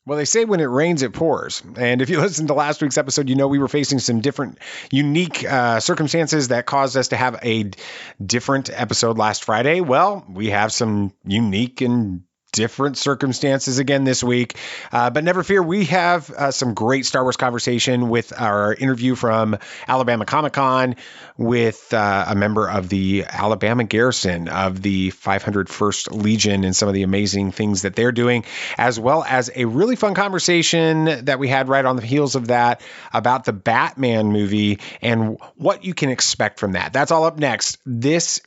Well, they say when it rains, it pours. And if you listened to last week's episode, you know we were facing some different, unique circumstances that caused us to have a different episode last Friday. Well, we have some unique and different circumstances again this week. But never fear, we have some great Star Wars conversation with our interview from Alabama Comic-Con with a member of the Alabama Garrison of the 501st Legion and some of the amazing things that they're doing, as well as a really fun conversation that we had right on the heels of that about the Batman movie and what you can expect from that. That's all up next. This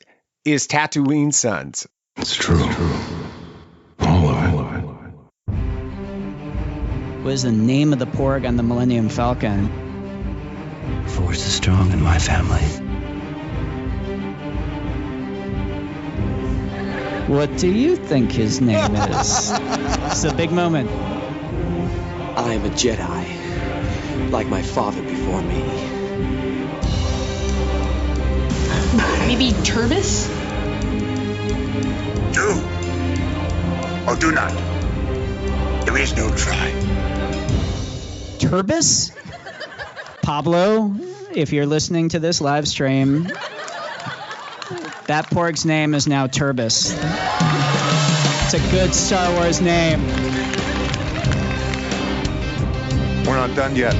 is Tatooine Sons. It's true. All of it. What is the name of the porg on the Millennium Falcon? Force is strong in my family. What do you think his name is? It's a big moment. I am a Jedi, like my father before me. Maybe Turbis? Do or do not. There is no try. Turbis? Pablo, if you're listening to this live stream, that porg's name is now Turbis. It's a good Star Wars name. We're not done yet.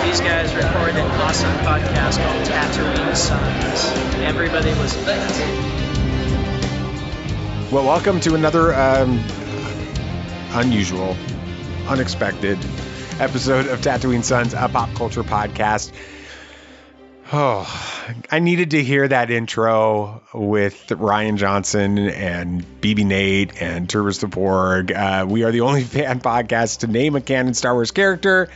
These guys recorded an awesome podcast called Tatooine Sons. Everybody listen to that. Well, welcome to another unusual, unexpected episode of Tatooine Sons, a pop culture podcast. Oh, I needed to hear that intro with Ryan Johnson and BB Nate and Turbis the Porg. We are the only fan podcast to name a canon Star Wars character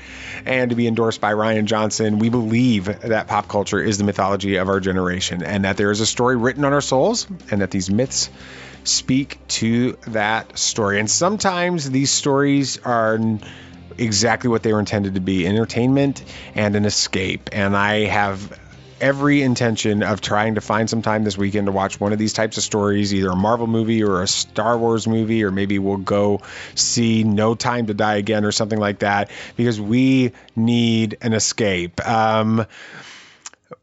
and to be endorsed by Ryan Johnson. We believe that pop culture is the mythology of our generation and that there is a story written on our souls and that these myths speak to that story. And sometimes these stories are exactly what they were intended to be: entertainment and an escape. And I have every intention of trying to find some time this weekend to watch one of these types of stories, either a Marvel movie or a Star Wars movie, or maybe we'll go see No Time to Die Again or something like that, because we need an escape.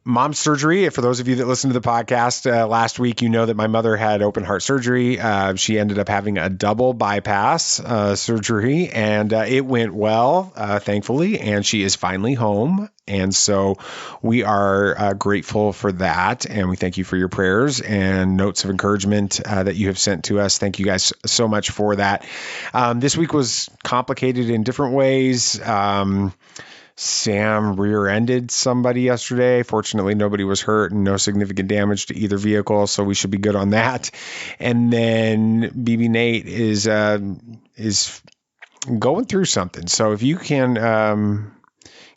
Mom's surgery. For those of you that listened to the podcast last week, you know that my mother had open heart surgery. She ended up having a double bypass surgery, and it went well, thankfully, and she is finally home. And so we are grateful for that, and we thank you for your prayers and notes of encouragement that you have sent to us. Thank you guys so much for that. This week was complicated in different ways. Sam rear-ended somebody yesterday. Fortunately, nobody was hurt and no significant damage to either vehicle, so we should be good on that. And then BB Nate is going through something. So if you can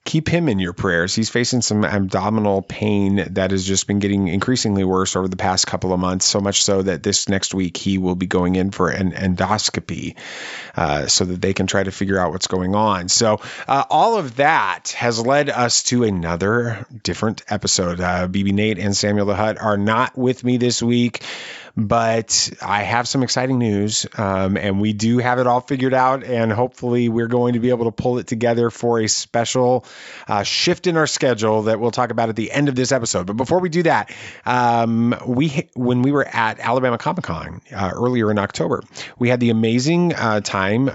keep him in your prayers. He's facing some abdominal pain that has just been getting increasingly worse over the past couple of months, so much so that this next week he will be going in for an endoscopy so that they can try to figure out what's going on. So all of that has led us to another different episode. BB Nate and Samuel the Hutt are not with me this week, but I have some exciting news, and we do have it all figured out, and hopefully we're going to be able to pull it together for a special shift in our schedule that we'll talk about at the end of this episode. But before we do that, when we were at Alabama Comic-Con earlier in October, we had the amazing time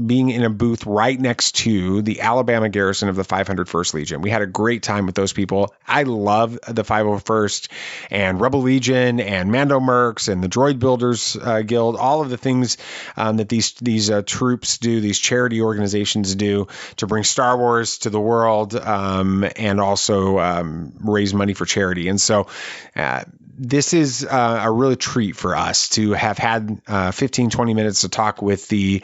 being in a booth right next to the Alabama Garrison of the 501st Legion. We had a great time with those people. I love the 501st and Rebel Legion and Mando Mercs and the Droid Builders Guild, all of the things that these troops do, these charity organizations do to bring Star Wars to the world and also raise money for charity. And so this is a real treat for us to have had 15, 20 minutes to talk with the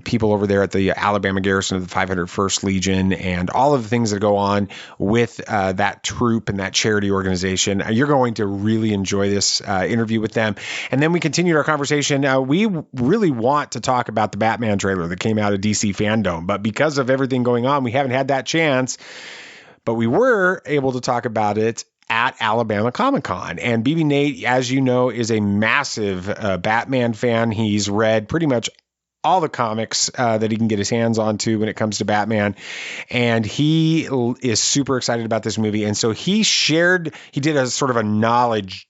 people over there at the Alabama Garrison of the 501st Legion and all of the things that go on with that troop and that charity organization. You're going to really enjoy this interview with them. And then we continued our conversation. We really want to talk about the Batman trailer that came out of DC Fandom, but because of everything going on, we haven't had that chance. But we were able to talk about it at Alabama Comic-Con. And BB Nate, as you know, is a massive Batman fan. He's read pretty much all the comics that he can get his hands onto when it comes to Batman. And he is super excited about this movie. And so he did a sort of a knowledge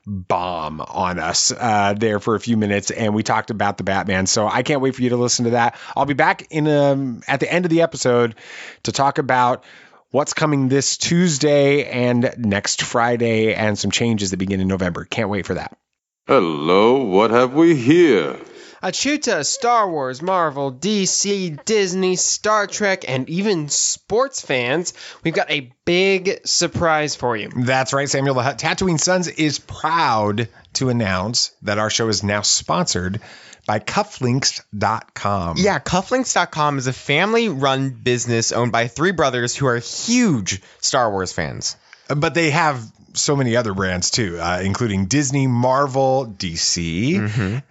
bomb on us there for a few minutes, and we talked about the Batman. So I can't wait for you to listen to that. I'll be back at the end of the episode to talk about what's coming this Tuesday and next Friday and some changes that begin in November. Can't wait for that. Hello, what have we here? Achuta, Star Wars, Marvel, DC, Disney, Star Trek, and even sports fans, we've got a big surprise for you. That's right, Samuel. The Tatooine Sons is proud to announce that our show is now sponsored by Cufflinks.com. Yeah, Cufflinks.com is a family-run business owned by three brothers who are huge Star Wars fans. But they have so many other brands too, including Disney, Marvel, DC,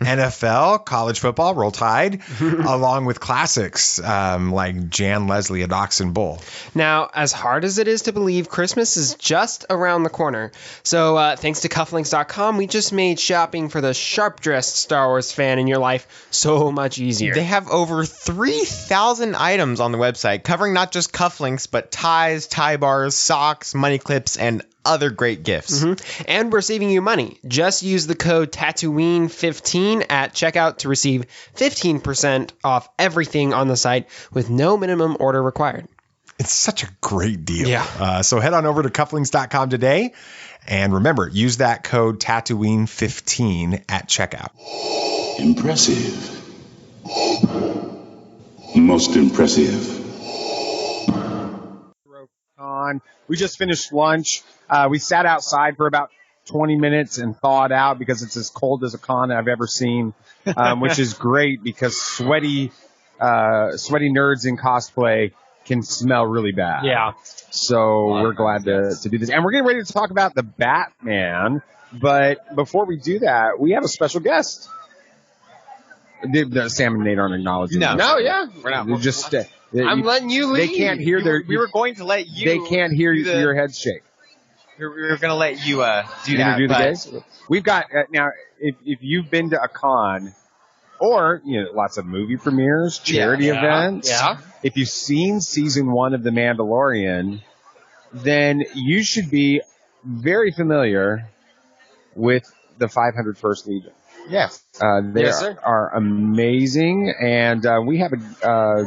NFL, college football, Roll Tide, along with classics like Jan Leslie, A Dachshund Bull. Now, as hard as it is to believe, Christmas is just around the corner. So thanks to Cufflinks.com, we just made shopping for the sharp-dressed Star Wars fan in your life so much easier. They have over 3,000 items on the website, covering not just cufflinks, but ties, tie bars, socks, money clips, and other great gifts. And we're saving you money. Just use the code Tatooine15 at checkout to receive 15% off everything on the site with no minimum order required. It's such a great deal. Yeah. So head on over to Cufflinks.com today. And remember, use that code Tatooine15 at checkout. Impressive. Most impressive. We just finished lunch. We sat outside for about 20 minutes and thawed out because it's as cold as a con I've ever seen, which is great because sweaty nerds in cosplay can smell really bad. Yeah. So we're glad to do this. And we're getting ready to talk about the Batman. But before we do that, we have a special guest. Sam and Nate aren't acknowledging. No, yeah. We're not. They're just... I'm letting you lead. They can't hear We were going to let you. They can't hear your head shake. We were going to let you do that. Do the gays? We've got now. If you've been to a con, or lots of movie premieres, charity events. Yeah. If you've seen season 1 of The Mandalorian, then you should be very familiar with the 501st Legion. Yes. They Yes, sir. are amazing, and we have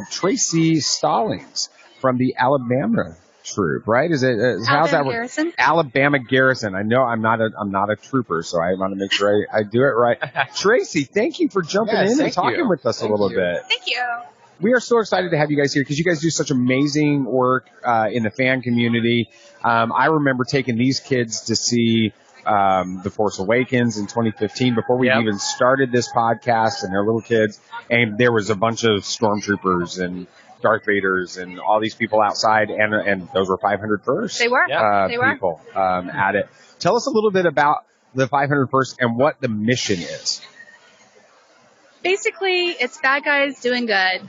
Tracy Stallings from the Alabama troop, right? How's that? Alabama Garrison. Alabama Garrison. I know I'm not a trooper, so I want to make sure I do it right. Tracy, thank you for jumping in and talking with us a little bit. Thank you. We are so excited to have you guys here because you guys do such amazing work in the fan community. I remember taking these kids to see The Force Awakens in 2015 before we even started this podcast, and they're little kids, and there was a bunch of stormtroopers and Darth Vaders and all these people outside, and those were 501st. They were. They were. People at it. Tell us a little bit about the 501st and what the mission is. Basically, it's bad guys doing good.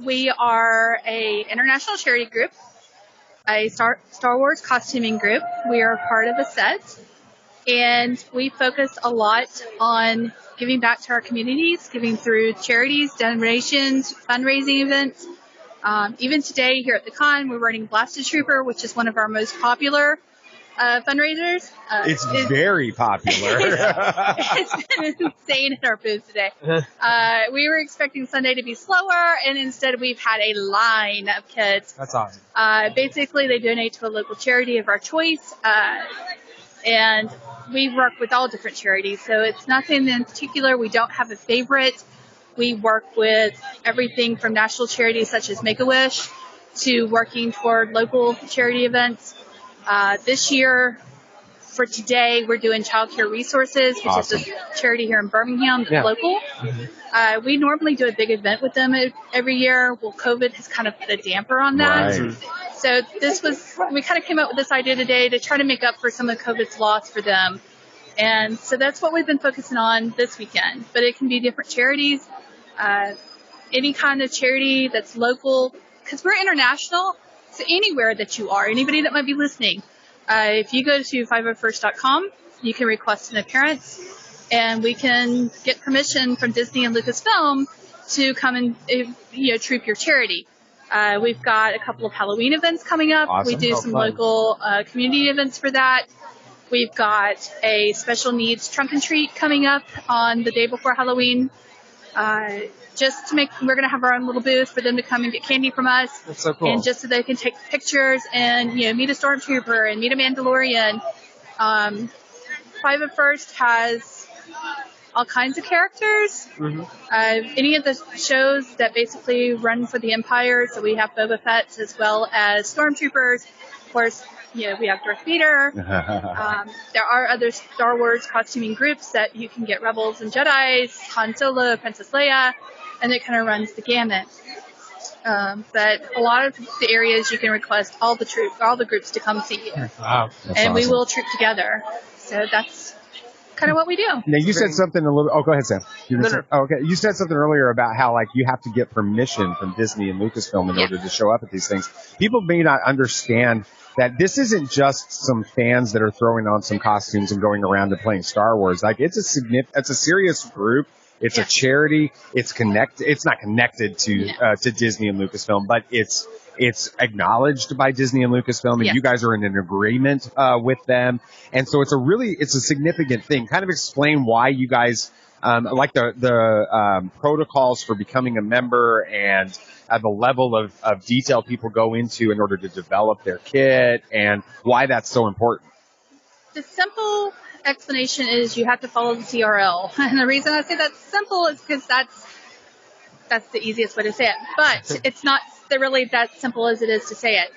We are a international charity group, a Star Wars costuming group. We are part of a set, and we focus a lot on giving back to our communities, giving through charities, donations, fundraising events. Even today here at the con, we're running Blasted Trooper, which is one of our most popular fundraisers. It's very popular. It's been insane at our booth today. We were expecting Sunday to be slower, and instead we've had a line of kids. That's awesome. Basically, they donate to a local charity of our choice, and we work with all different charities. So it's nothing in particular. We don't have a favorite. We work with everything from national charities such as Make-A-Wish to working toward local charity events. This year, for today, we're doing Child Care Resources, which is a charity here in Birmingham that's local. We normally do a big event with them every year. Well, COVID has kind of put a damper on that. Right. So we kind of came up with this idea today to try to make up for some of COVID's loss for them. And so that's what we've been focusing on this weekend. But it can be different charities, any kind of charity that's local, because we're international. So anywhere that you are, anybody that might be listening, If you go to 501st.com, you can request an appearance, and we can get permission from Disney and Lucasfilm to come and troop your charity. We've got a couple of Halloween events coming up. Awesome. We do some fun. local community events for that. We've got a special needs trunk and treat coming up on the day before Halloween. We're going to have our own little booth for them to come and get candy from us. That's so cool. And just so they can take pictures and, meet a stormtrooper and meet a Mandalorian. 501st has all kinds of characters. Mm-hmm. Any of the shows that basically run for the Empire, so we have Boba Fett as well as stormtroopers. Of course, we have Darth Vader. There are other Star Wars costuming groups that you can get Rebels and Jedis, Han Solo, Princess Leia, and it kind of runs the gamut. But a lot of the areas you can request all the groups to come see you. Wow. And we will troop together. So that's kind of what we do. Now, you said something a little. Oh, go ahead, Sam. No. Oh, okay. You said something earlier about how you have to get permission from Disney and Lucasfilm in order to show up at these things. People may not understand that this isn't just some fans that are throwing on some costumes and going around and playing Star Wars. It's a serious group. It's a charity. It's not connected to Disney and Lucasfilm, but it's acknowledged by Disney and Lucasfilm, and you guys are in an agreement with them. And so it's a significant thing. Kind of explain why you guys like the protocols for becoming a member and the level of detail people go into in order to develop their kit and why that's so important. The simple explanation is you have to follow the CRL. And the reason I say that's simple is because that's the easiest way to say it. But it's not really that simple as it is to say it.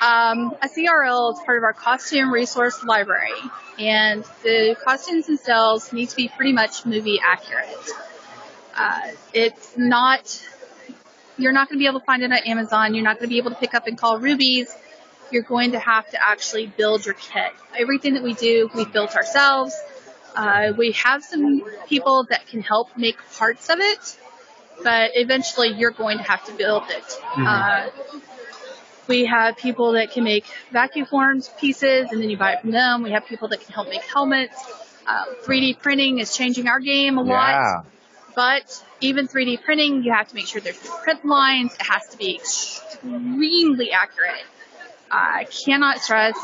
A CRL is part of our costume resource library, and the costumes themselves need to be pretty much movie accurate. You're not going to be able to find it on Amazon. You're not going to be able to pick up and call Rubies. You're going to have to actually build your kit. Everything that we do, we've built ourselves. We have some people that can help make parts of it, but eventually you're going to have to build it. Mm-hmm. We have people that can make vacuum formed pieces, and then you buy it from them. We have people that can help make helmets. 3D printing is changing our game a lot. But even 3D printing, you have to make sure there's print lines. It has to be extremely accurate. I cannot stress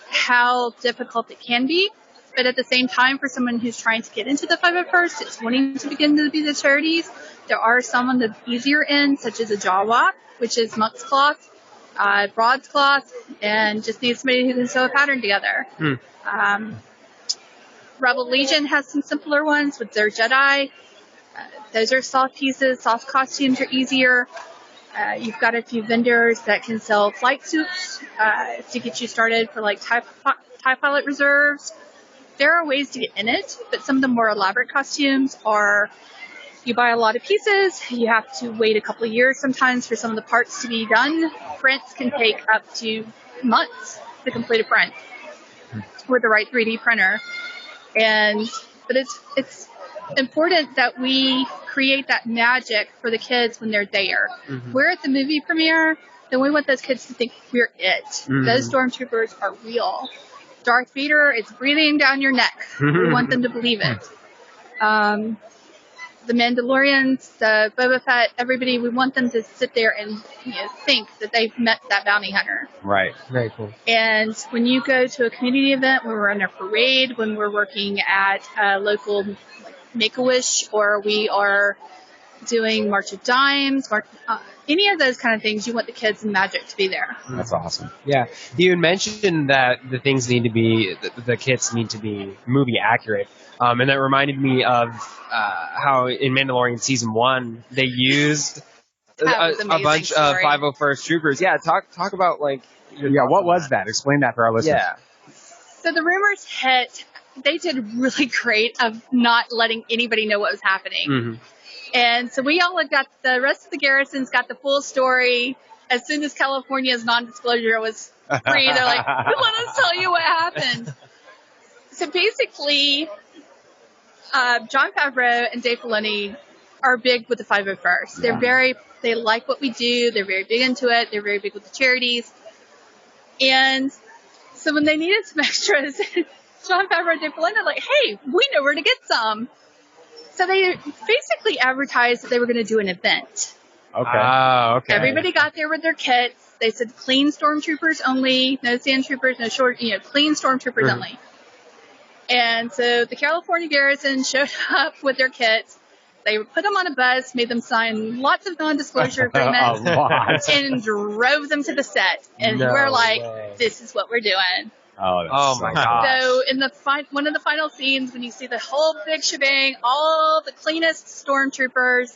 how difficult it can be. But at the same time, for someone who's trying to get into the 501st, it's wanting to begin to be the charities, there are some on the easier end, such as a Jawa, which is monk's cloth, broadscloth, and just needs somebody who can sew a pattern together. Rebel Legion has some simpler ones with their Jedi. Those are soft pieces. Soft costumes are easier. You've got a few vendors that can sell flight suits to get you started for TIE pilot reserves. There are ways to get in it, but some of the more elaborate costumes are you buy a lot of pieces. You have to wait a couple of years sometimes for some of the parts to be done. Prints can take up to months to complete a print with the right 3D printer. But it's important that we create that magic for the kids when they're there. Mm-hmm. We're at the movie premiere, then we want those kids to think we're it. Mm-hmm. Those stormtroopers are real. Darth Vader is breathing down your neck. We want them to believe it. The Mandalorians, the Boba Fett, everybody, we want them to sit there and think that they've met that bounty hunter. Right. Very cool. And when you go to a community event, when we're in a parade, when we're working at a local Make-A-Wish, or we are doing March of Dimes, any of those kind of things, you want the kids and magic to be there. That's awesome. Yeah. You mentioned that the things need to be, the kits need to be movie accurate. And that reminded me of how in Mandalorian Season 1, they used a bunch of 501st troopers. Yeah, talk about what was that? Explain that for our listeners. Yeah. So the rumors hit, they did really great of not letting anybody know what was happening. Mm-hmm. And so we all got the rest of the garrisons got the full story as soon as California's non-disclosure was free. They're like, let us tell you what happened. So basically, Jon Favreau and Dave Filoni are big with the 501st. Yeah. They like what we do. They're very big into it. They're very big with the charities. And So when they needed some extras, John Favreau and Dave Filoni like, hey, we know where to get some. So they basically advertised that they were going to do an event. Okay. Okay. Everybody got there with their kits. They said clean stormtroopers only, no sand troopers, no clean stormtroopers only. And so the California Garrison showed up with their kits. They put them on a bus, made them sign lots of non-disclosure agreements, and drove them to the set. And we're like, this is what we're doing. Oh my gosh. So in the one of the final scenes, when you see the whole big shebang, all the cleanest stormtroopers,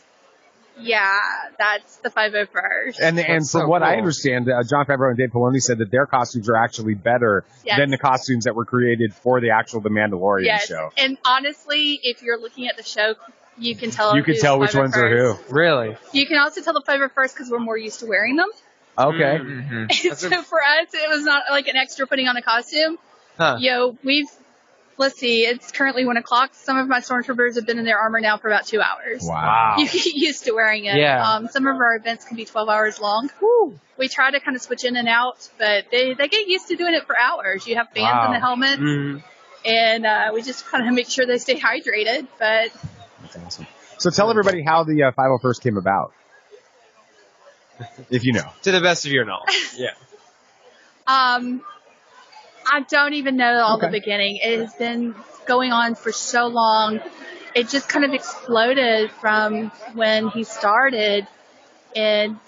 yeah, that's the 501st. And from what I understand, John Favreau and Dave Filoni said that their costumes are actually better than the costumes that were created for the Mandalorian show. And honestly, if you're looking at the show, you can tell. You can tell which ones are who. Really? You can also tell the 501st because we're more used to wearing them. Okay. Mm-hmm. So for us, it was not like an extra putting on a costume. Let's see, it's currently 1 o'clock. Some of my stormtroopers have been in their armor now for about 2 hours. Wow. You get used to wearing it. Yeah. Some of our events can be 12 hours long. Woo. We try to kind of switch in and out, but they get used to doing it for hours. You have fans in the helmets, and we just kind of make sure they stay hydrated. But that's awesome. So tell everybody how the 501st came about, if you know. To the best of your knowledge. Yeah. I don't even know all the beginning. It has been going on for so long. It just kind of exploded from when he started and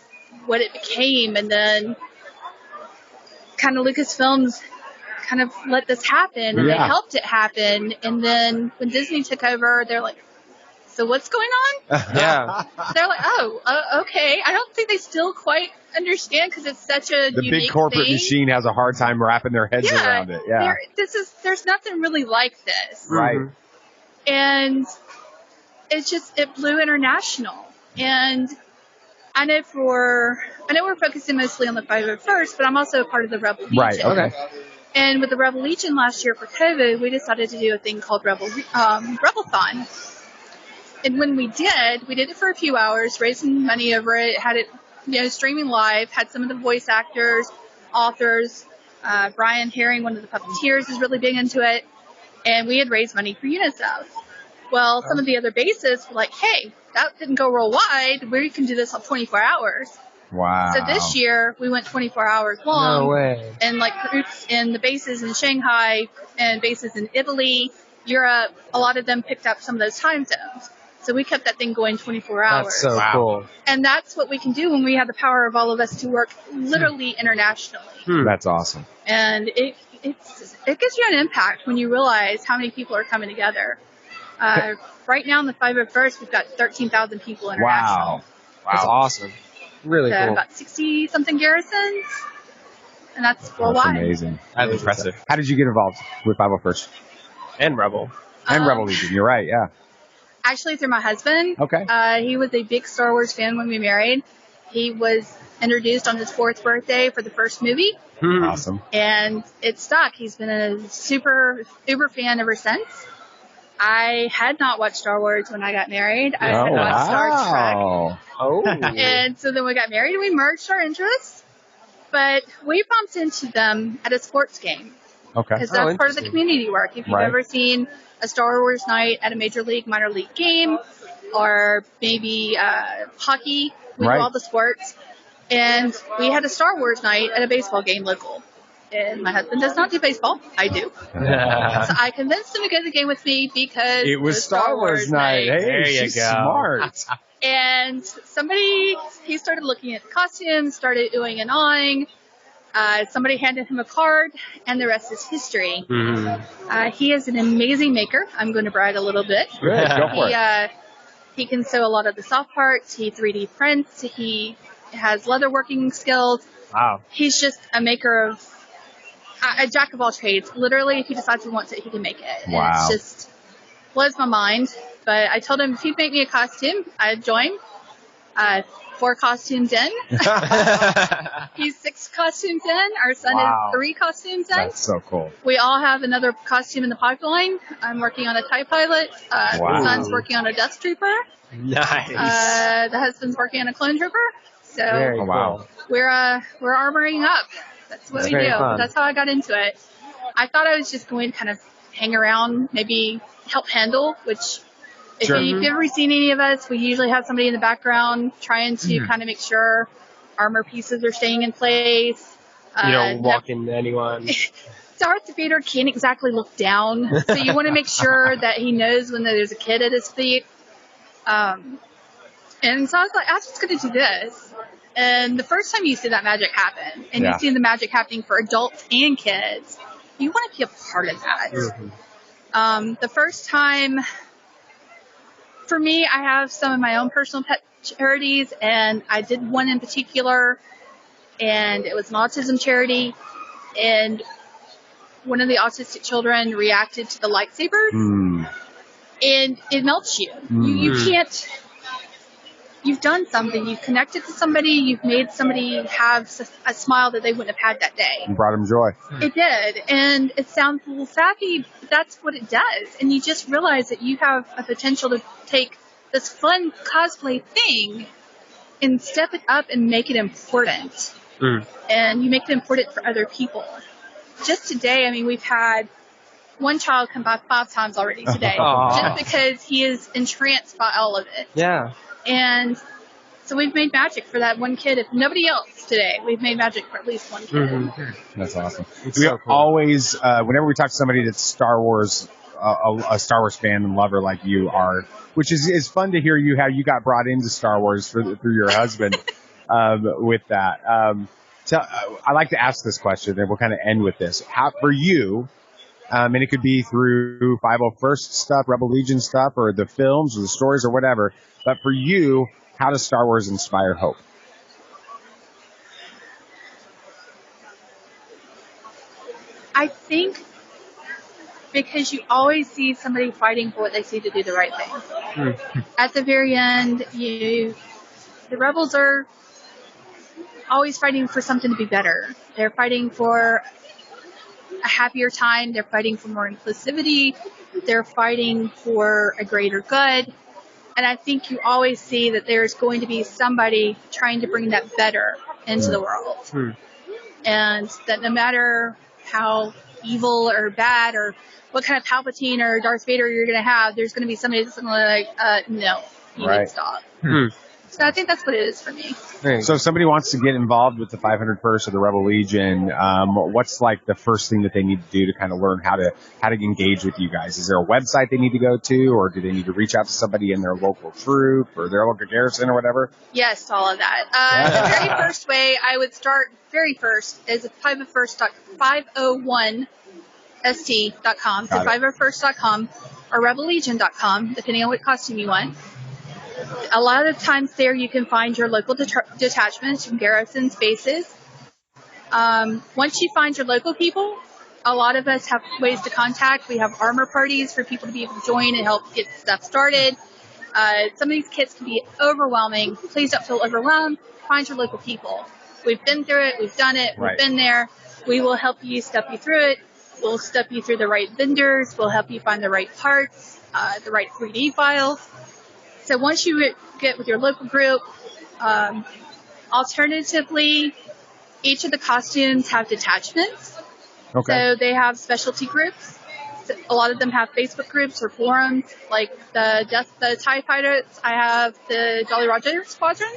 what it became. And then kind of Lucasfilms kind of let this happen and they helped it happen. And then when Disney took over, they're like, so what's going on? Yeah. They're like, okay. I don't think they still quite understand because it's such a the unique big corporate thing. machine has a hard time wrapping their heads around it. Yeah. There's nothing really like this. Right. And it blew international. And I know we're focusing mostly on the 501st, but I'm also a part of the Rebel Legion. Right. Okay. And with the Rebel Legion last year for COVID, we decided to do a thing called Rebelthon. And when we did it for a few hours, raising money over it, had it, streaming live, had some of the voice actors, authors, Brian Herring, one of the puppeteers, is really big into it. And we had raised money for UNICEF. Well, some of the other bases were like, hey, that didn't go real wide. We can do this on 24 hours. Wow. So this year, we went 24 hours long. No way. And groups in the bases in Shanghai and bases in Italy, Europe, a lot of them picked up some of those time zones. So we kept that thing going 24 hours. That's so cool. And that's what we can do when we have the power of all of us to work literally internationally. That's awesome. And it gives you an impact when you realize how many people are coming together. Right now in the 501st, we've got 13,000 people international. Wow. That's awesome. Really cool. About 60-something garrisons. And that's worldwide. That's amazing. That's impressive. How did you get involved with 501st? And Rebel. And Rebel Legion. You're right, yeah. Actually, through my husband. Okay. He was a big Star Wars fan when we married. He was introduced on his 4th birthday for the first movie. Awesome. And it stuck. He's been a super, uber fan ever since. I had not watched Star Wars when I got married. I had watched Star Trek. Oh. And so then we got married and we merged our interests. But we bumped into them at a sports game. Okay. Because that's part of the community work. If you've ever seen a Star Wars night at a major league, minor league game, or maybe hockey, we do all the sports. And we had a Star Wars night at a baseball game local. And my husband does not do baseball. I do. So I convinced him to go to the game with me because it was Star Wars night. Hey, there you go. Smart. And he started looking at the costumes, started oohing and awing. Somebody handed him a card, and the rest is history. He is an amazing maker. I'm going to brag a little bit. Good, go for it. He can sew a lot of the soft parts. He 3D prints. He has leatherworking skills. Wow. He's just a maker of a jack of all trades. Literally, if he decides he wants it, he can make it. Wow. And it just blows my mind. But I told him if he'd make me a costume, I'd join. 4 costumes in. He's 6 costumes in. Our son is 3 costumes in. That's so cool. We all have another costume in the pipeline. I'm working on a TIE pilot. The son's working on a Death Trooper. Nice. The husband's working on a Clone Trooper. So Very cool. we're armoring up. That's what we do. Fun. That's how I got into it. I thought I was just going to kind of hang around, maybe help handle, which if you've ever seen any of us, we usually have somebody in the background trying to kind of make sure armor pieces are staying in place. You don't walk into anyone. Darth Vader can't exactly look down, so you want to make sure that he knows when there's a kid at his feet. And so I was like, I'm just going to do this. And the first time you see that magic happen, and you see the magic happening for adults and kids, you want to be a part of that. The first time, for me, I have some of my own personal pet charities, and I did one in particular, and it was an autism charity, and one of the autistic children reacted to the lightsaber, and it melts you. You can't. You've done something. You've connected to somebody. You've made somebody have a smile that they wouldn't have had that day. You brought them joy. It did. And it sounds a little sappy, but that's what it does. And you just realize that you have a potential to take this fun cosplay thing and step it up and make it important. And you make it important for other people. Just today, I mean, we've had one child come by 5 times already today. Just because he is entranced by all of it. Yeah. And so we've made magic for that one kid. If nobody else today, we've made magic for at least one kid. That's awesome. It's We so cool. always, whenever we talk to somebody that's Star Wars, a Star Wars fan and lover like you are, which is fun to hear you how you got brought into Star Wars through your husband with that. So I like to ask this question, and we'll kind of end with this. How for you? And it could be through 501st stuff, Rebel Legion stuff, or the films, or the stories, or whatever. But for you, how does Star Wars inspire hope? I think because you always see somebody fighting for what they see to do the right thing. At the very end, the rebels are always fighting for something to be better. They're fighting for a happier time. They're fighting for more inclusivity. They're fighting for a greater good. And I think you always see that there's going to be somebody trying to bring that better into the world. And that no matter how evil or bad or what kind of Palpatine or Darth Vader you're going to have, there's going to be somebody that's going to be like, no, you need to stop. So I think that's what it is for me. So if somebody wants to get involved with the 501st or the Rebel Legion, what's like the first thing that they need to do to kind of learn how to engage with you guys? Is there a website they need to go to, or do they need to reach out to somebody in their local troop or their local garrison or whatever? Yes, all of that. The very first way I would start is 501st.com, so 501st.com or rebellegion.com, depending on what costume you want. A lot of times there you can find your local detachments, your garrisons, bases. Once you find your local people, a lot of us have ways to contact. We have armor parties for people to be able to join and help get stuff started. Some of these kits can be overwhelming. Please don't feel overwhelmed. Find your local people. We've been through it. We've done it. We've been there. We will help you step you through it. We'll step you through the right vendors. We'll help you find the right parts, the right 3D files. So once you get with your local group, alternatively, each of the costumes have detachments. Okay. So they have specialty groups. So a lot of them have Facebook groups or forums, like the TIE Fighters. I have the Jolly Roger Squadron,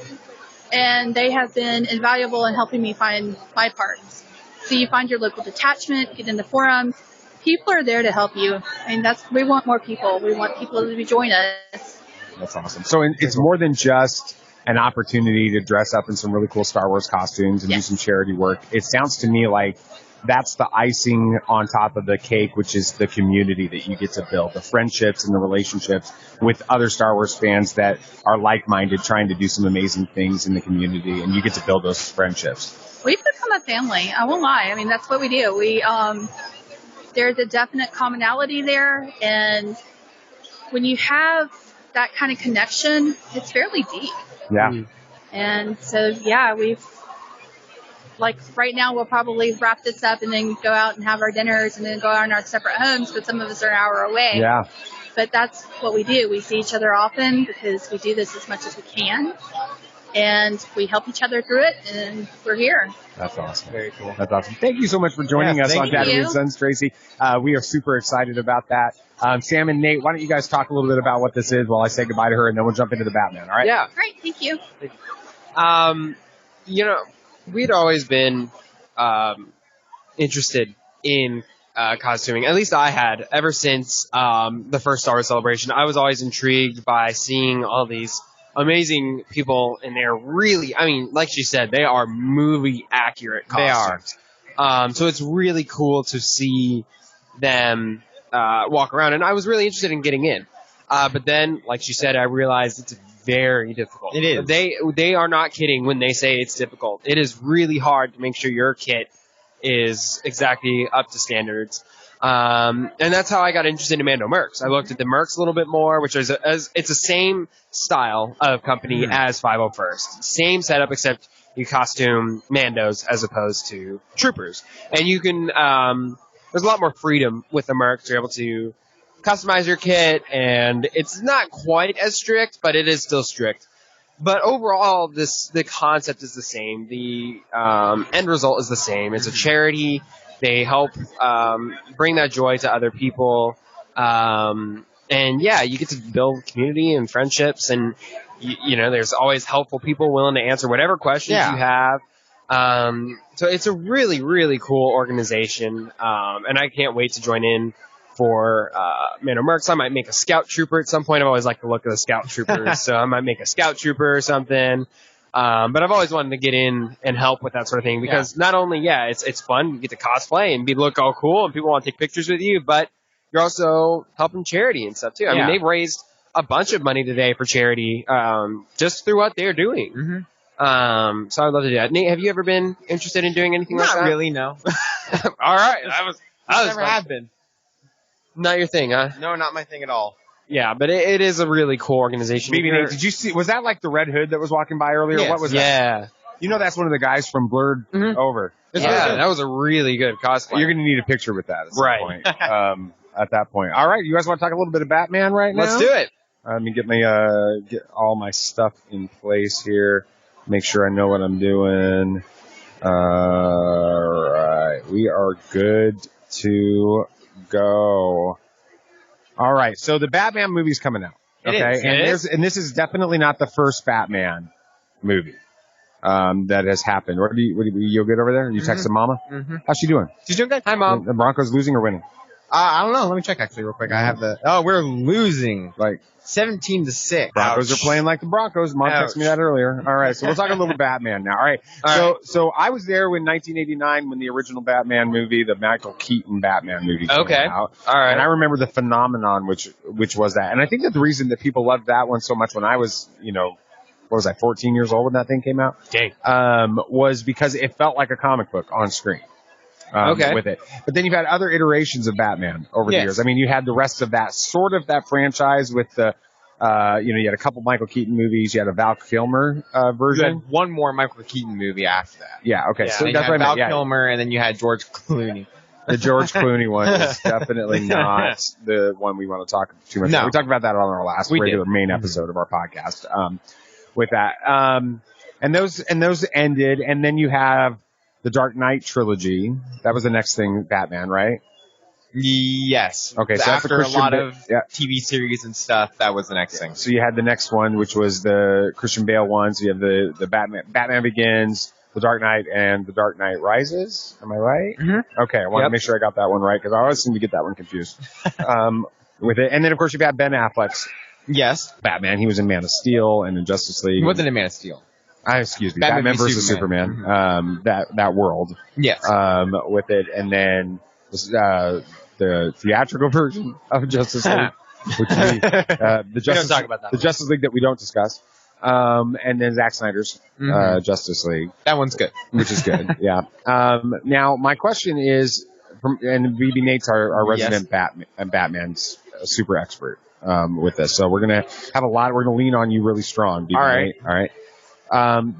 and they have been invaluable in helping me find my parts. So you find your local detachment, get in the forums. People are there to help you. I mean, we want more people. We want people to join us. That's awesome. So it's more than just an opportunity to dress up in some really cool Star Wars costumes and do some charity work. It sounds to me like that's the icing on top of the cake, which is the community that you get to build, the friendships and the relationships with other Star Wars fans that are like-minded, trying to do some amazing things in the community, and you get to build those friendships. We've become a family. I won't lie. I mean, that's what we do. There's a definite commonality there, and when you have that kind of connection, it's fairly deep. Yeah. And so, right now we'll probably wrap this up and then go out and have our dinners and then go on our separate homes, but some of us are an hour away. Yeah. But that's what we do. We see each other often because we do this as much as we can. and we help each other through it, and we're here. That's awesome. Very cool. That's awesome. Thank you so much for joining us on thank you. Tatooine Sons, Tracy. We are super excited about that. Sam and Nate, why don't you guys talk a little bit about what this is while I say goodbye to her, and then we'll jump into the Batman, all right? Yeah. Great, thank you. We'd always been interested in costuming. At least I had, ever since the first Star Wars Celebration. I was always intrigued by seeing all these amazing people, and they're really, like she said, they are movie accurate costumes. They are. So it's really cool to see them walk around, and I was really interested in getting in. But then, like she said, I realized it's very difficult. It is. They are not kidding when they say it's difficult. It is really hard to make sure your kit is exactly up to standards. And that's how I got interested in Mando Mercs. I looked at the Mercs a little bit more, which is it's the same style of company as 501st. Same setup, except you costume Mandos as opposed to troopers. And you can, there's a lot more freedom with the Mercs. You're able to customize your kit, and it's not quite as strict, but it is still strict. But overall, the concept is the same. The end result is the same. It's a charity. They help bring that joy to other people. And yeah, you get to build community and friendships, and there's always helpful people willing to answer whatever questions you have. So it's a really, really cool organization, and I can't wait to join in for Mando Mercs. I might make a scout trooper at some point. I've always liked the look of the scout troopers, so I might make a scout trooper or something. But I've always wanted to get in and help with that sort of thing, because not only, it's fun, you get to cosplay and look all cool and people want to take pictures with you, but you're also helping charity and stuff too. I mean, they've raised a bunch of money today for charity, just through what they're doing. Mm-hmm. So I'd love to do that. Nate, have you ever been interested in doing anything like that? Not really, no. All right. I Never have been. Not your thing, huh? No, not my thing at all. Yeah, but it is a really cool organization. BB Nate, did you see, was that like the Red Hood that was walking by earlier? Yes. What was that? Yeah. That's one of the guys from Blurred Over. Yeah, that was a really good cosplay. You're going to need a picture with that at some point. At that point. All right, you guys want to talk a little bit of Batman right now? Let's do it. Let me get all my stuff in place here. Make sure I know what I'm doing. All right, we are good to go. All right, so the Batman movie's coming out. Okay, and this is definitely not the first Batman movie that has happened. What are you good over there? You texting Mama? Mm-hmm. How's she doing? She's doing good. Hi, Mom. The Broncos losing or winning? I don't know. Let me check actually real quick. I have we're losing. Like 17-6. Broncos are playing like the Broncos. Mom texted me that earlier. All right, so we'll talk a little Batman now. All right. So I was there in 1989 when the original Batman movie, the Michael Keaton Batman movie, came out. All right. And I remember the phenomenon which was that. And I think that the reason that people loved that one so much when I was, what was I, 14 years old when that thing came out? Dang. Was because it felt like a comic book on screen. With it. But then you've had other iterations of Batman over the years. I mean, you had the rest of that franchise with the, you had a couple Michael Keaton movies. You had a Val Kilmer version. You had one more Michael Keaton movie after that. Yeah, okay. Yeah, so that's what I meant. Val Kilmer, and then you had George Clooney. The George Clooney one is definitely not the one we want to talk too much about. We talked about that on our last regular main episode of our podcast with that. And those ended, and then you have the Dark Knight trilogy. That was the next thing, Batman, right? Yes. Okay, so after a lot of TV series and stuff, that was the next thing. So you had the next one, which was the Christian Bale one. So you have the Batman Begins, the Dark Knight, and the Dark Knight Rises. Am I right? Mm-hmm. Okay, I want to make sure I got that one right, because I always seem to get that one confused with it. And then, of course, you've got Ben Affleck's Batman. He was in Man of Steel and in Justice League. He wasn't in Man of Steel. Excuse me, Batman versus Superman. That world. Yes. With it, and then the theatrical version of Justice League, which is the Justice League that we don't discuss. And then Zack Snyder's Justice League. That one's good. Which is good. Yeah. Now my question is, and BB Nate's our resident Batman's super expert with this, so we're gonna have we're gonna lean on you really strong, BB Nate. All right.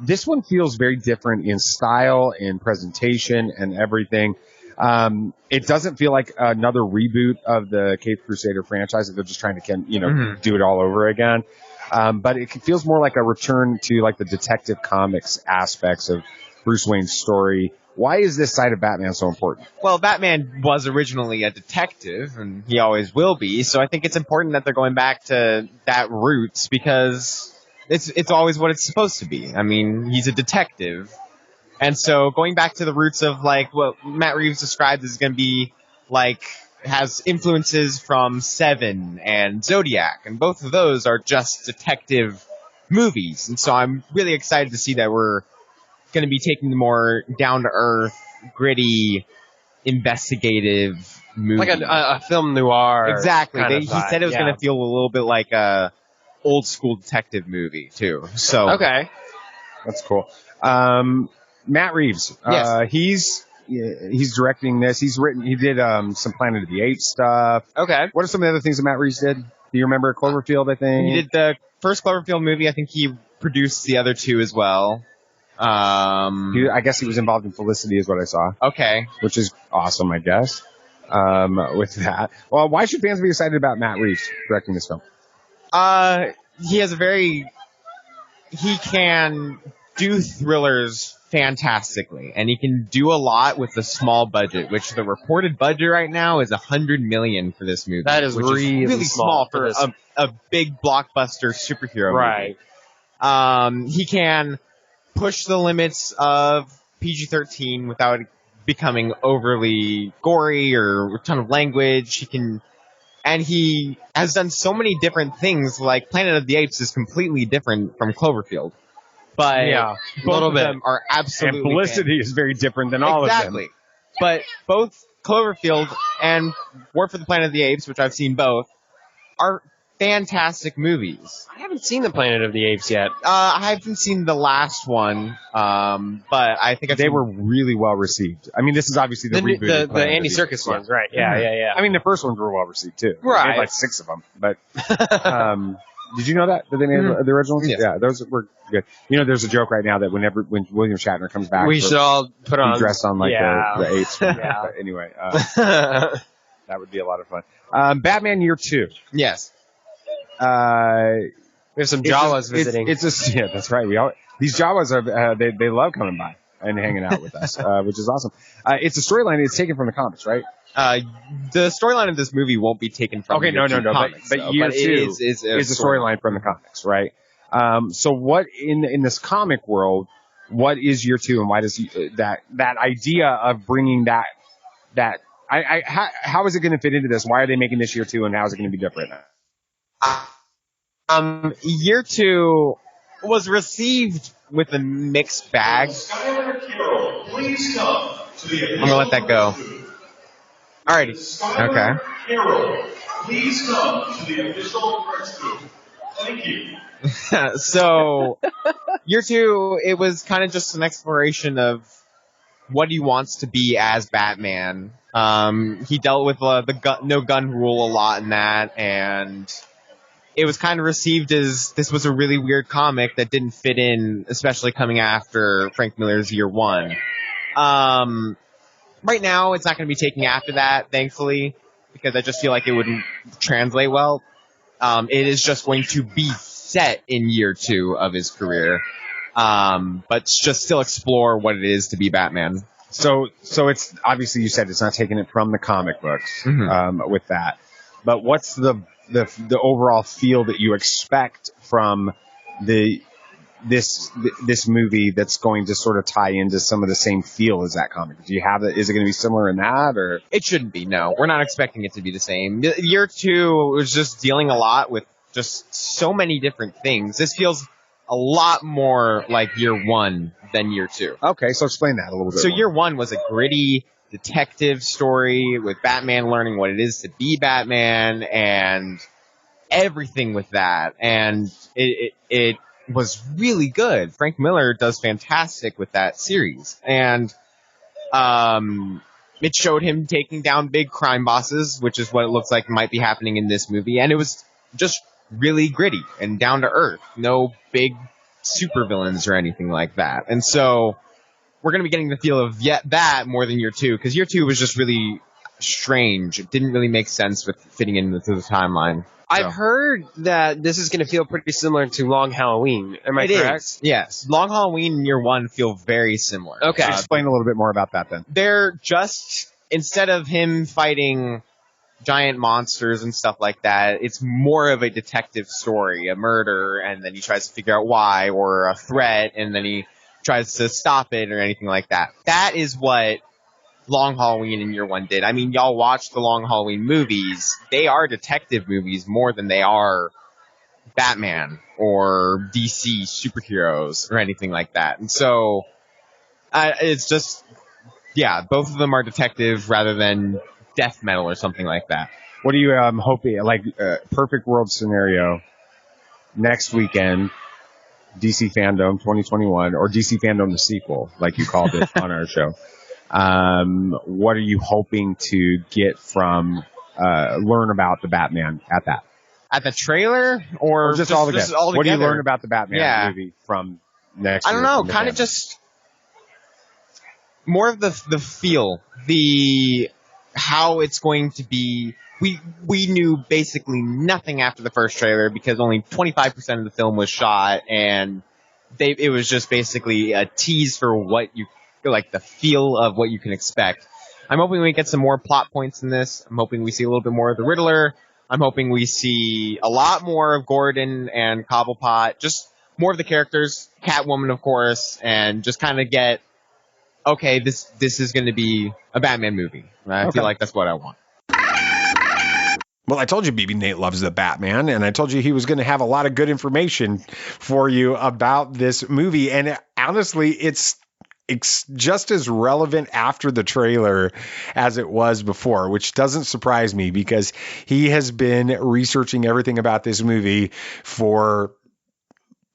This one feels very different in style, in presentation, and everything. It doesn't feel like another reboot of the Caped Crusader franchise. They're just trying to, do it all over again. But it feels more like a return to like the Detective Comics aspects of Bruce Wayne's story. Why is this side of Batman so important? Well, Batman was originally a detective, and he always will be, so I think it's important that they're going back to that roots, because it's always what it's supposed to be. I mean, he's a detective. And so going back to the roots of, like, what Matt Reeves described is going to be, like, has influences from Seven and Zodiac, and both of those are just detective movies. And so I'm really excited to see that we're going to be taking the more down-to-earth, gritty, investigative movie. Like a film noir. Exactly. Kind of He vibe. said it was Yeah. going to feel a little bit like a old-school detective movie, too. So Okay. That's cool. Matt Reeves. Yes. He's directing this. He did some Planet of the Apes stuff. Okay. What are some of the other things that Matt Reeves did? Do you remember Cloverfield, I think? he did the first Cloverfield movie. I think he produced the other two as well. I guess he was involved in Felicity is what I saw, Okay. which is awesome, I guess, with that. Well, why should fans be excited about Matt Reeves directing this film? He has he can do thrillers fantastically, and he can do a lot with a small budget, which the reported budget right now is $100 million for this movie. That is which really small for for this. a big blockbuster superhero Right. movie. He can push the limits of PG-13 without becoming overly gory or a ton of language. And he has done so many different things, like Planet of the Apes is completely different from Cloverfield. But Yeah, both of them are absolutely And Felicity is very different than all of them. Exactly. But both Cloverfield and War for the Planet of the Apes, which I've seen both, are fantastic movies. I haven't seen the Planet of the Apes yet. I haven't seen the last one, but I think They were really well received. I mean, this is obviously the reboot. The of Planet Andy of the Serkis Apes. ones, right? Yeah. I mean, the first ones were well received too. Right. They made like 6 of them. But did you know that they made the originals? Yes. Yeah, those were good. You know, there's a joke right now that when William Shatner comes back, We should all put on. be dressed on like the apes. Yeah. But anyway, that would be a lot of fun. Batman Year 2. Yes. We have some Jawas visiting. Yeah, that's right. These Jawas are they love coming by and hanging out with us, which is awesome. It's a storyline. It's taken from the comics, right? The storyline of this movie won't be taken from Okay, no. comics, But though, Year but 2 is is a storyline from the comics, right? So what in this comic world, what is Year 2, and why does that idea of bringing how is it going to fit into this? Why are they making this Year 2, and how is it going to be different? Year 2 was received with a mixed bag. Please come to the I'm gonna let that go. Alrighty. Okay. Carol, please come to the official press booth. Thank you. So, Year 2, it was kind of just an exploration of what he wants to be as Batman. He dealt with the no gun rule a lot in that, and it was kind of received as this was a really weird comic that didn't fit in, especially coming after Frank Miller's Year 1. Right now, it's not going to be taking after that, thankfully, because I just feel like it wouldn't translate well. It is just going to be set in Year 2 of his career, but just still explore what it is to be Batman. So it's obviously, you said it's not taking it from the comic books with that, but what's the overall feel that you expect from this movie that's going to sort of tie into some of the same feel as that comic? Do you have it? Is it going to be similar in that, or? It shouldn't be. No, we're not expecting it to be the same. Year 2 was just dealing a lot with just so many different things. This feels a lot more like Year 1 than Year 2. Okay, so explain that a little bit. So more. Year 1 was a gritty detective story with Batman learning what it is to be Batman and everything with that. And it was really good. Frank Miller does fantastic with that series. And it showed him taking down big crime bosses, which is what it looks like might be happening in this movie. And it was just really gritty and down to earth. No big supervillains or anything like that. And so we're going to be getting the feel of that more than Year 2, because Year 2 was just really strange. It didn't really make sense with fitting into the timeline. I've heard that this is going to feel pretty similar to Long Halloween. Am I correct? Is, yes. Long Halloween and Year One feel very similar. Okay. Explain a little bit more about that then. They're just, instead of him fighting giant monsters and stuff like that, it's more of a detective story, a murder, and then he tries to figure out why, or a threat, and then he tries to stop it or anything like that. That is what Long Halloween and Year One did. I mean, y'all watch the Long Halloween movies. They are detective movies more than they are Batman or DC superheroes or anything like that. And so it's just, yeah, both of them are detective rather than death metal or something like that. What are you hoping, like, perfect world scenario, next weekend, DC Fandom 2021, or DC Fandom the sequel, like you called it on our show? What are you hoping to get from, learn about the Batman at that? At the trailer? Or just all together? What do you learn about the Batman movie from next year? I don't know, kind of just more of the feel, how it's going to be. We knew basically nothing after the first trailer because only 25% of the film was shot, and it was just basically a tease for what you like, the feel of what you can expect. I'm hoping we get some more plot points in this. I'm hoping we see a little bit more of the Riddler. I'm hoping we see a lot more of Gordon and Cobblepot, just more of the characters, Catwoman, of course, and just kind of get, okay, this is going to be a Batman movie. I feel like that's what I want. Well, I told you BB Nate loves the Batman, and I told you he was going to have a lot of good information for you about this movie. And honestly, it's just as relevant after the trailer as it was before, which doesn't surprise me because he has been researching everything about this movie for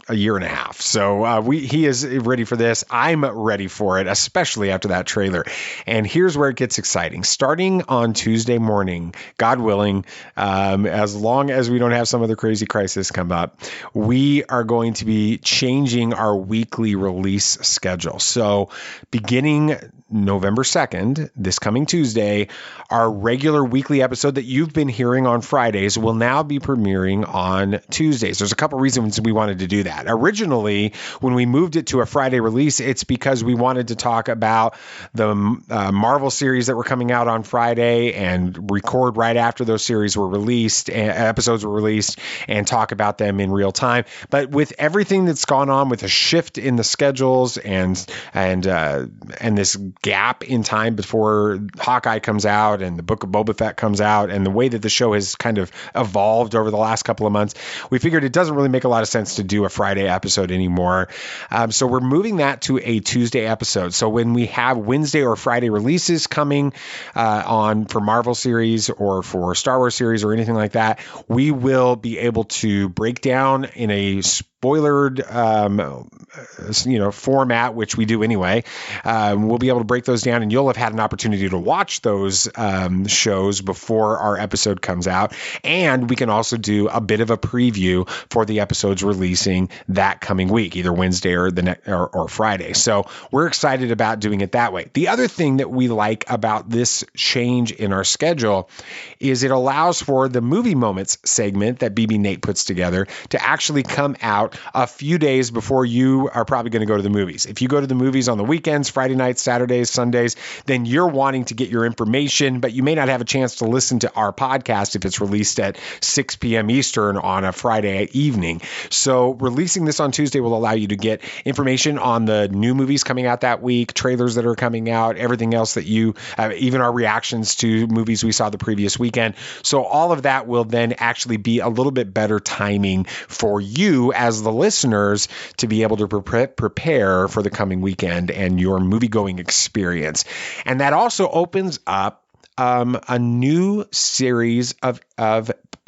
a year and a half. So he is ready for this. I'm ready for it, especially after that trailer. And here's where it gets exciting. Starting on Tuesday morning, God willing, as long as we don't have some other crazy crisis come up, we are going to be changing our weekly release schedule. So beginning November 2nd, this coming Tuesday, our regular weekly episode that you've been hearing on Fridays will now be premiering on Tuesdays. There's a couple reasons we wanted to do that. Originally, when we moved it to a Friday release, it's because we wanted to talk about the Marvel series that were coming out on Friday and record right after those series were released, episodes were released, and talk about them in real time. But with everything that's gone on with a shift in the schedules and this gap in time before Hawkeye comes out and the Book of Boba Fett comes out, and the way that the show has kind of evolved over the last couple of months, we figured it doesn't really make a lot of sense to do a Friday episode anymore. So we're moving that to a Tuesday episode. So when we have Wednesday or Friday releases coming on for Marvel series or for Star Wars series or anything like that, we will be able to break down in a spoilered format, which we do anyway. We'll be able to break those down, and you'll have had an opportunity to watch those shows before our episode comes out. And we can also do a bit of a preview for the episodes releasing that coming week, either Wednesday or Friday. So we're excited about doing it that way. The other thing that we like about this change in our schedule is it allows for the movie moments segment that BB Nate puts together to actually come out a few days before you are probably going to go to the movies. If you go to the movies on the weekends, Friday nights, Saturdays, Sundays, then you're wanting to get your information, but you may not have a chance to listen to our podcast if it's released at 6 p.m. Eastern on a Friday evening. So releasing this on Tuesday will allow you to get information on the new movies coming out that week, trailers that are coming out, everything else that even our reactions to movies we saw the previous weekend. So all of that will then actually be a little bit better timing for you as the listeners to be able to prepare for the coming weekend and your movie-going experience. And that also opens up a new series of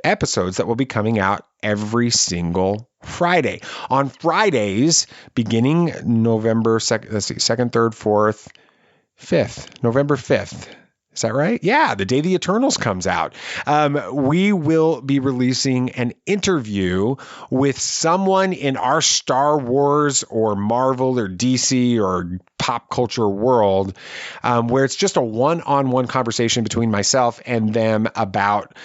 episodes that will be coming out every single Friday. On Fridays, beginning November 2nd, 3rd, 4th, 5th, November 5th. Is that right? Yeah, the day the Eternals comes out. We will be releasing an interview with someone in our Star Wars or Marvel or DC or pop culture world, where it's just a one-on-one conversation between myself and them about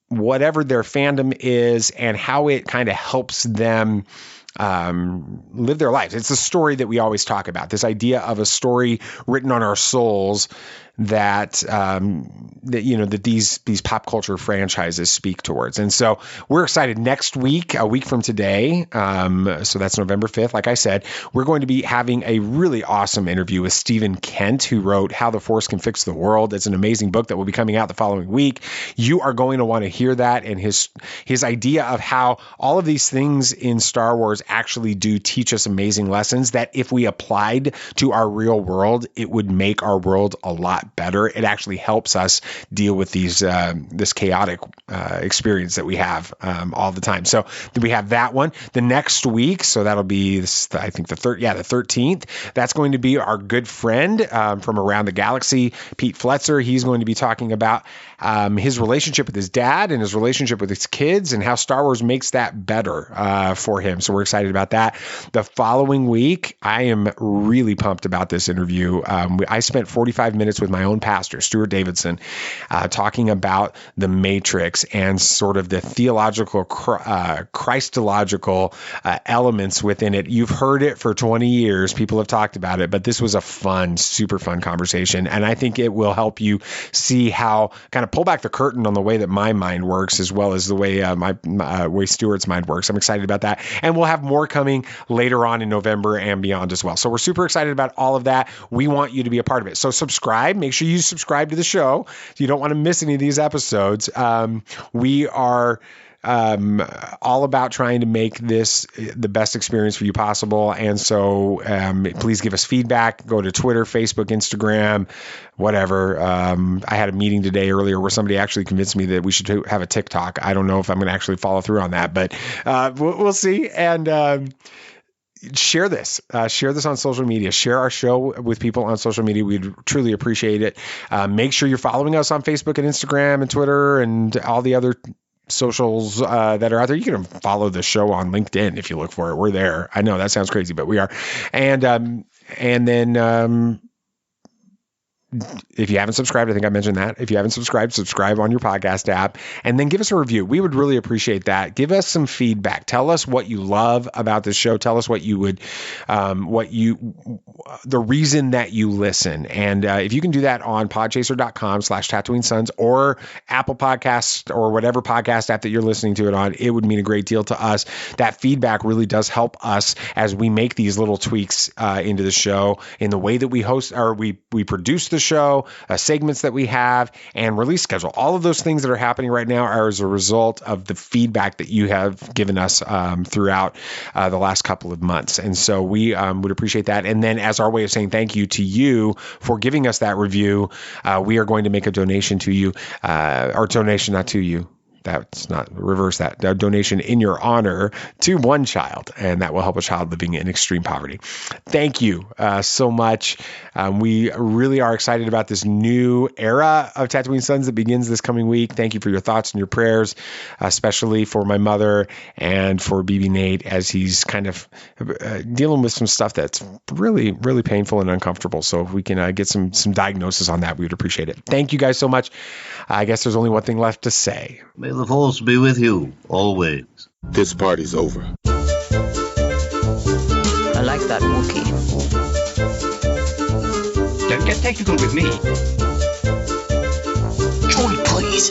whatever their fandom is and how it kind of helps them live their lives. It's a story that we always talk about, this idea of a story written on our souls that these pop culture franchises speak towards. And so we're excited. Next week, a week from today, so that's November 5th, like I said, we're going to be having a really awesome interview with Stephen Kent, who wrote How the Force Can Fix the World. It's an amazing book that will be coming out the following week. You are going to want to hear that, and his idea of how all of these things in Star Wars actually do teach us amazing lessons that if we applied to our real world, it would make our world a lot better. It actually helps us deal with this chaotic experience that we have all the time. So we have that one the next week. So that'll be, I think the 13th. That's going to be our good friend from around the galaxy, Pete Fletzer. He's going to be talking about his relationship with his dad and his relationship with his kids and how Star Wars makes that better for him. So we're excited about that. The following week, I am really pumped about this interview. I spent 45 minutes with my own pastor, Stuart Davidson, talking about the Matrix and sort of the theological, Christological elements within it. You've heard it for 20 years. People have talked about it, but this was a super fun conversation. And I think it will help you see how kind of pull back the curtain on the way that my mind works, as well as the way way Stuart's mind works. I'm excited about that. And we'll have more coming later on in November and beyond as well. So we're super excited about all of that. We want you to be a part of it. So subscribe. Make sure you subscribe to the show. You don't want to miss any of these episodes. We are all about trying to make this the best experience for you possible. And so please give us feedback. Go to Twitter, Facebook, Instagram, whatever. I had a meeting today earlier where somebody actually convinced me that we should have a TikTok. I don't know if I'm going to actually follow through on that, but we'll see. And share this on social media. Share our show with people on social media. We'd truly appreciate it. Make sure you're following us on Facebook and Instagram and Twitter and all the other socials that are out there. You can follow the show on LinkedIn if you look for it. We're there. I know that sounds crazy, but we are. And then if you haven't subscribed, I think I mentioned that. If you haven't subscribed, subscribe on your podcast app and then give us a review. We would really appreciate that. Give us some feedback. Tell us what you love about this show. Tell us what you would, the reason that you listen. And if you can do that on podchaser.com/Tatooine Sons or Apple Podcasts or whatever podcast app that you're listening to it on, it would mean a great deal to us. That feedback really does help us as we make these little tweaks into the show in the way that we host or we produce the show, segments that we have, and release schedule. All of those things that are happening right now are as a result of the feedback that you have given us throughout the last couple of months. And so we would appreciate that. And then as our way of saying thank you to you for giving us that review, we are going to make a donation to you, or donation not to you. That's not reverse that. A donation in your honor to one child, and that will help a child living in extreme poverty. Thank you so much. We really are excited about this new era of Tatooine Sons that begins this coming week. Thank you for your thoughts and your prayers, especially for my mother and for BB Nate as he's kind of dealing with some stuff that's really, really painful and uncomfortable. So if we can get some diagnosis on that, we would appreciate it. Thank you guys so much. I guess there's only one thing left to say. May the Force be with you, always. This party's over. I like that Wookiee. Don't get technical with me. Joy, please.